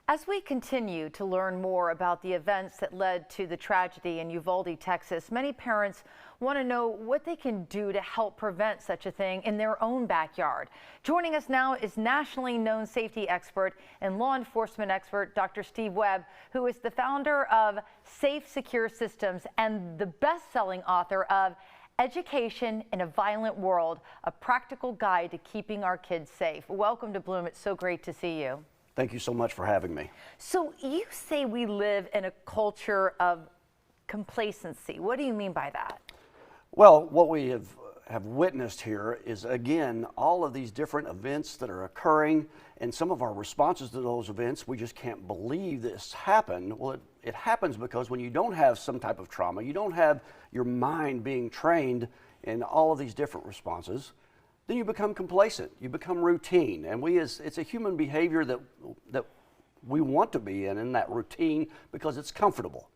As we continue to learn more about the events that led to the tragedy in Uvalde, Texas, many parents want to know what they can do to help prevent such a thing in their own backyard. Joining us now is nationally known safety expert and law enforcement expert, Dr. Steve Webb, who is the founder of Safe, Secure Systems and the best-selling author of Education in a Violent World, a practical guide to keeping our kids safe. Welcome to Bloom. It's so great to see you. Thank you so much for having me. So you say we live in a culture of complacency. What do you mean by that? Well, what we have witnessed here is, again, all of these different events that are occurring, and some of our responses to those events, we just can't believe this happened. Well, it happens because when you don't have some type of trauma, you don't have your mind being trained in all of these different responses, then you become complacent, you become routine. And it's a human behavior that we want to be in that routine because it's comfortable.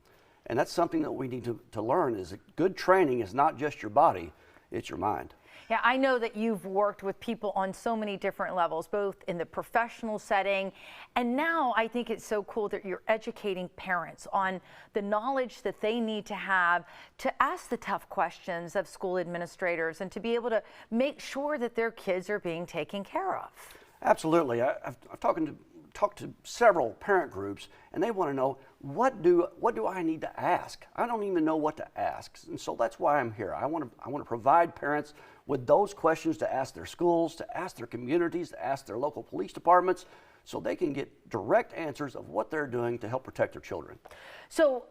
And that's something that we need to learn, is that good training is not just your body, it's your mind. Yeah, I know that you've worked with people on so many different levels, both in the professional setting, and now I think it's so cool that you're educating parents on the knowledge that they need to have to ask the tough questions of school administrators and to be able to make sure that their kids are being taken care of. Absolutely. I've talked to several parent groups, and they want to know, what do I need to ask? I don't even know what to ask, and so that's why I'm here. I want to provide parents with those questions to ask their schools, to ask their communities, to ask their local police departments, so they can get direct answers of what they're doing to help protect their children. So,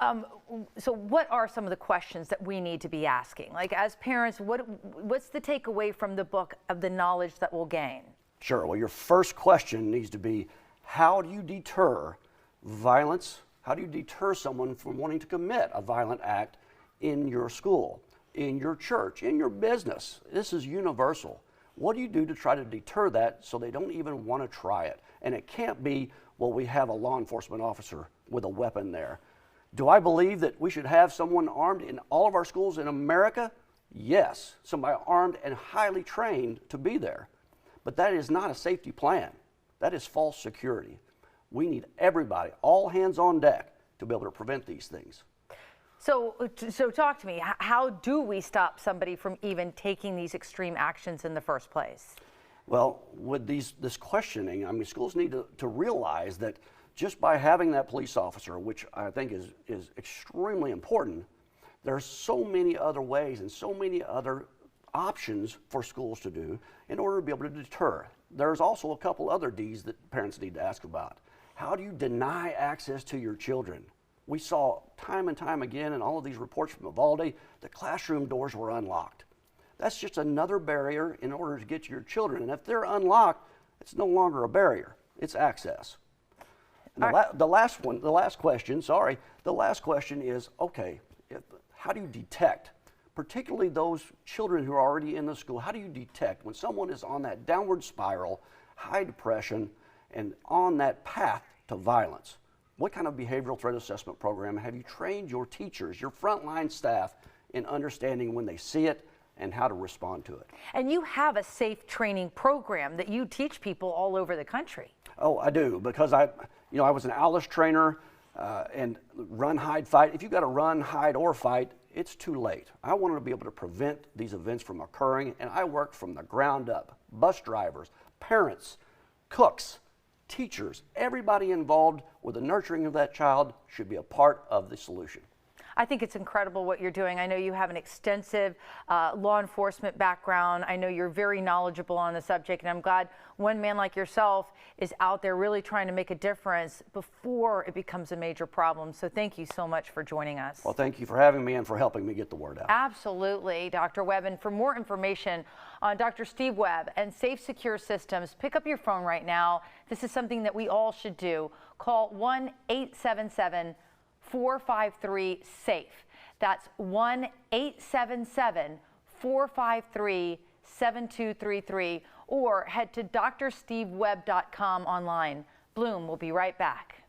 so what are some of the questions that we need to be asking? Like, as parents, what's the takeaway from the book of the knowledge that we'll gain? Sure. Well, your first question needs to be, how do you deter violence? How do you deter someone from wanting to commit a violent act in your school, in your church, in your business? This is universal. What do you do to try to deter that so they don't even want to try it? And it can't be, well, we have a law enforcement officer with a weapon there. Do I believe that we should have someone armed in all of our schools in America? Yes, somebody armed and highly trained to be there. But that is not a safety plan. That is false security. We need everybody, all hands on deck, to be able to prevent these things. So talk to me. How do we stop somebody from even taking these extreme actions in the first place? Well, with this questioning, I mean, schools need to realize that just by having that police officer, which I think is extremely important, there are so many other ways and so many other options for schools to do in order to be able to deter. There's also a couple other D's that parents need to ask about. How do you deny access to your children? We saw time and time again in all of these reports from Uvalde, the classroom doors were unlocked. That's just another barrier in order to get to your children. And if they're unlocked, it's no longer a barrier, it's access. And the last question is, okay, how do you detect, particularly those children who are already in the school, how do you detect when someone is on that downward spiral, high depression, and on that path to violence? What kind of behavioral threat assessment program have you trained your teachers, your frontline staff, in understanding when they see it and how to respond to it? And you have a safe training program that you teach people all over the country. Oh, I do, because I was an ALICE trainer and run, hide, fight. If you've got to run, hide, or fight, it's too late. I wanted to be able to prevent these events from occurring, and I worked from the ground up. Bus drivers, parents, cooks, teachers, everybody involved with the nurturing of that child should be a part of the solution. I think it's incredible what you're doing. I know you have an extensive law enforcement background. I know you're very knowledgeable on the subject, and I'm glad one man like yourself is out there really trying to make a difference before it becomes a major problem. So thank you so much for joining us. Well, thank you for having me and for helping me get the word out. Absolutely, Dr. Webb. And for more information on Dr. Steve Webb and Safe, Secure Systems, pick up your phone right now. This is something that we all should do. Call 1-877-453-SAFE. That's 1-877-453-7233, or head to drstevewebb.com online. Bloom will be right back.